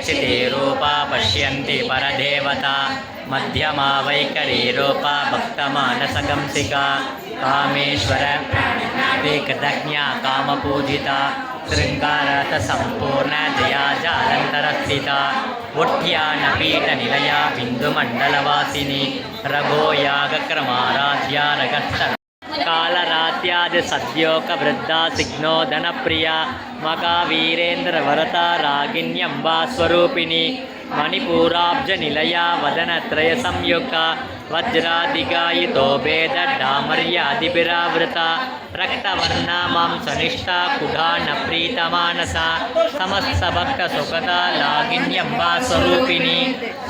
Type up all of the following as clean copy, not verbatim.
वीक्षिते रूपा पश्यन्ति परदेवता मध्यमा वैखरी रूपा भक्तमानसगंसिका कामेश्वर कृतज्ञा कामपूजिता शृंगारत संपूर्ण जया जालंतरस्थिता उट्यानपीठनिलया बिंदुमंडलवासिनी रघोयागक्रमाराध्या रगस्थ कालरात्यादि सद्योक वृद्धा सिग्नोदन प्रिया मकावीरेन्द्र वरता रागिण्यंबा स्वरूपिणी मणिपूराब्ज निलया वदनत्रय संयुक्ता वज्रादिगायितो भेद डामर्यादिभिरावृता रक्तवर्णा मांसनिष्ठा कुढान प्रीतमानसा समस्त भक्त सुखता लागिन्यंबा स्वरूपिणी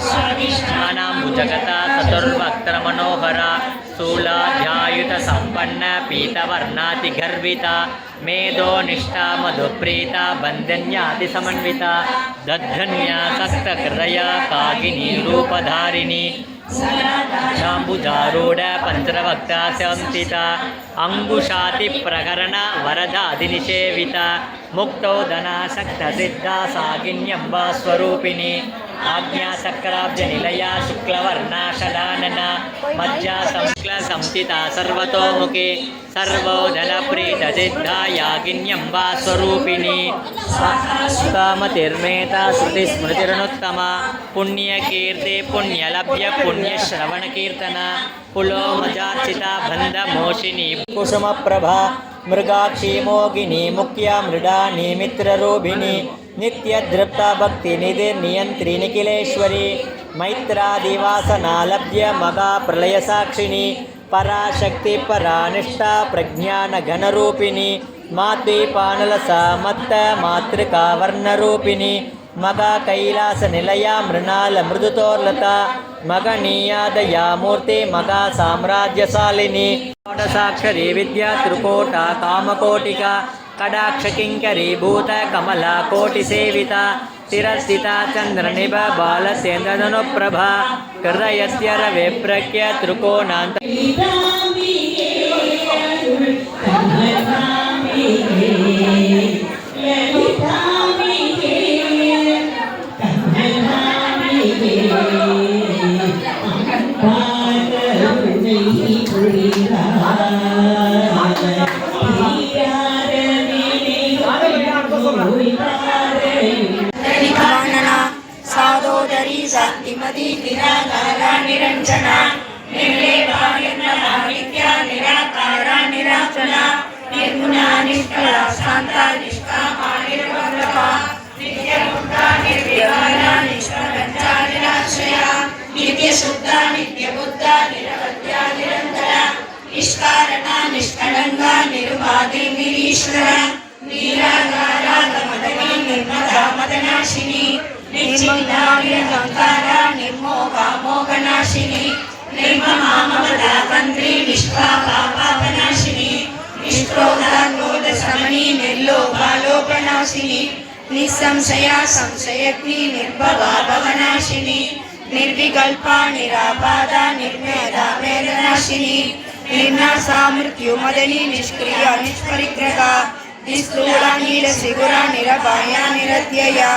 स्वादिष्ठानाम्बुजगता चतुर्वक्त्र मनोहरा स्थूलाध्यायुत संपन्न पीतवर्णाति गर्विता मेधो निष्ठा मधुप्रीता बंधन्याति समन्विता दद्धन्या सक्त हृदया कागिनी रूपधारिणी शाम्बुजारूढ़ पंचवक्ता संस्थिता अंगुशाति प्रकरण वरदादिनिषेविता मुक्तोदना शक्त सिद्धा सागिन्यंबा स्वरूपिणी आज्ञाचक्राब्ज निलया शुक्लवर्णा षडानना मज्जा संक्ल संस्थिता सर्वतोमुखे सर्वोदन प्रीत सिद्धा यागिन्यंबा स्वरूपिणी कामतिर्मेता श्रुति स्मृतिरनुत्तमा पुण्यकीर्ति पुण्यलभ्य पुण्यश्रवण कीर्तन पुलोमजार्चिता बंध मोशिनी कुसुम प्रभा मृगाक्षी मोगिनी मुख्या मृडानी मित्ररूपिणी नित्यदृप्ता भक्ति निधि नियंत्री निखिलेश्वरी मैत्रादिवासनालभ्य मगा प्रलय साक्षिणी पराशक्ति परानिष्ठा प्रज्ञान घनरूपिणी मातृपानलसा मत्त मातृका वर्णरूपिणी मगा कैलास निलया मृणाल मृदुतोर्लता मगनीयादया मूर्ति मगा साम्राज्यशालिनी षोडशाक्षरी विद्या त्रिकोटा कामकोटिका कडाक्षकिंकरी भूत कमला कोटि सेविता तिरस्थिता चंद्रनिभ बालसेन्द्रनुप्रभा हृदयस्य रविप्रज्ञ त्रिकोणान्त सादोदरी शांतिमती निराकारा निरंजना निर्लेपा निर्मला नित्या निराकारा निरांजना निर्गुणा निष्कला शांता निष्कामा निर्वक्रपा नित्यमुक्ता निर्विकारा निष्कलंका निराश्रया नित्यशुद्धा नित्यबुद्धा निरवध्या निरंतरा निष्कारणा निष्कलंका निर्वादी निरीश्वरा नीराकारा गमदनी निर्मदा मदनाशिनी निर्मला निरंकारा निर्मोहा मोहनाशिनी निर्ममा ममता तंत्री निष्पापा पापनाशिनी निष्क्रोधा क्रोध शमनी निर्लोभा लोभनाशिनी निसंशया संशयग्नि निर्भवा भवनाशिनी निर्विकल्पा निराबाधा निर्मेधा मेधनाशिनी निर्नाशा मृत्यु मदनी निष्क्रिया निष्परिग्रहा निस्थूला नीलसिगुरा निरपाया निरत्यया